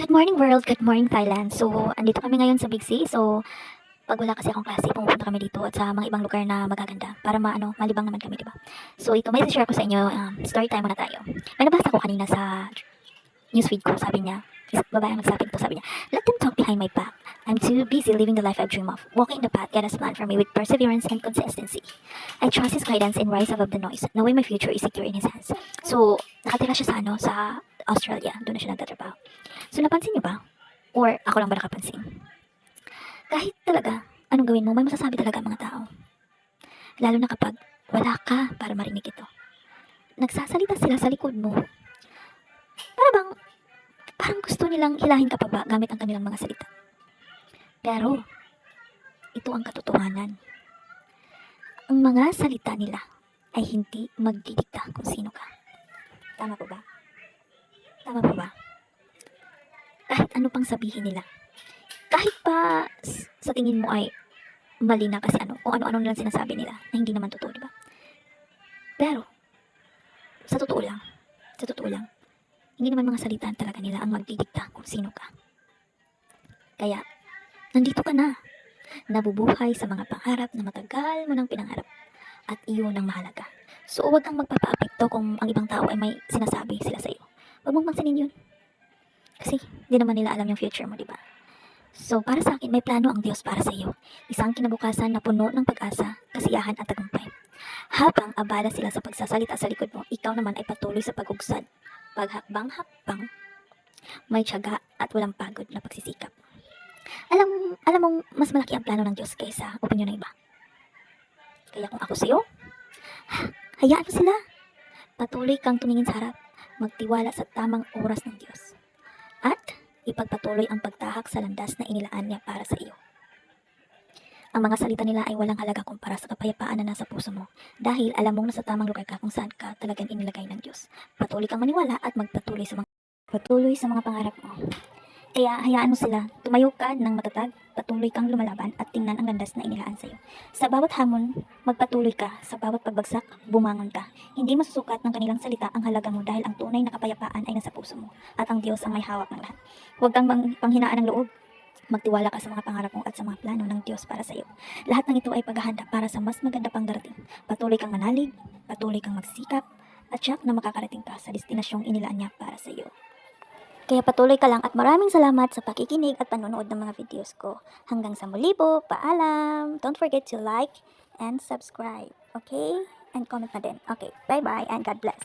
Good morning world, good morning Thailand. So, andito kami ngayon sa Big C. So, pag wala kasi akong klase, pumupunta kami dito at sa mga ibang lugar na magaganda para malibang naman kami, di ba? So, ito may share ko sa inyo, story time muna tayo. May nabasa ko kanina sa newsfeed ko, sabi niya, babae ang nagsabi ito, sabi niya, let them talk behind my back. I'm too busy living the life I dream of. Walking the path God has planned for me with perseverance and consistency. I trust His guidance and rise above the noise, knowing my future is secure in His hands. So, nakatira siya sa Australia. Doon na siya nagtatrabaho. So, napansin niyo ba? Or ako lang ba nakapansin? Kahit talaga, anong gawin mo, may masasabi talaga ang mga tao. Lalo na kapag wala ka para marinig ito. Nagsasalita sila sa likod mo. Para bang, parang gusto nilang hilahin ka pa ba gamit ang kanilang mga salita. Pero, ito ang katotohanan. Ang mga salita nila ay hindi magdidikta kung sino ka. Tama po ba? Tama po ba? Kahit ano pang sabihin nila. Kahit pa sa tingin mo ay mali na kasi kung ano-ano nilang sinasabi nila na hindi naman totoo, di ba? Pero, sa totoo lang, hindi naman mga salita talaga nila ang magdidikta kung sino ka. Kaya, nandito ka na, nabubuhay sa mga pangarap na matagal mo nang pinangarap at iyon ang mahalaga. So, huwag kang magpapaapekto kung ang ibang tao ay may sinasabi sila sa iyo. Huwag mong pansinin yun. Kasi, di naman nila alam yung future mo, di ba? So, para sa akin, may plano ang Diyos para sa iyo. Isang kinabukasan na puno ng pag-asa, kasiyahan at tagumpay. Habang abala sila sa pagsasalita sa likod mo, ikaw naman ay patuloy sa pag-ugsad. Paghakbang-hakbang, may tiyaga at walang pagod na pagsisikap. Alam mong mas malaki ang plano ng Diyos kaysa opinyon ng iba. Kaya kung ako sa iyo, hayaan mo sila. Patuloy kang tumingin sa harap, magtiwala sa tamang oras ng Diyos. At ipagpatuloy ang pagtahak sa landas na inilaan niya para sa iyo. Ang mga salita nila ay walang halaga kumpara sa kapayapaan na nasa puso mo dahil alam mong nasa tamang lugar ka kung saan ka talagang inilagay ng Diyos. Patuloy kang maniwala at magpatuloy sa mga pangarap mo. Kaya hayaan mo sila, tumayo ka ng matatag, patuloy kang lumalaban at tingnan ang landas na inilaan sa iyo. Sa bawat hamon, magpatuloy ka, sa bawat pagbagsak, bumangon ka. Hindi masusukat ng kanilang salita ang halaga mo dahil ang tunay na kapayapaan ay nasa puso mo at ang Diyos ang may hawak ng lahat. Huwag kang panghinaan ng loob. Magtiwala ka sa mga pangarap mo at sa mga plano ng Diyos para sa iyo. Lahat ng ito ay paghahanda para sa mas maganda pang darating. Patuloy kang manalig, patuloy kang magsikap, at tiyak na makakarating ka sa destinasyong inilaan niya para sa iyo. Kaya patuloy ka lang at maraming salamat sa pakikinig at panonood ng mga videos ko. Hanggang sa muli po, paalam! Don't forget to like and subscribe, okay? And comment na din. Okay, bye-bye and God bless.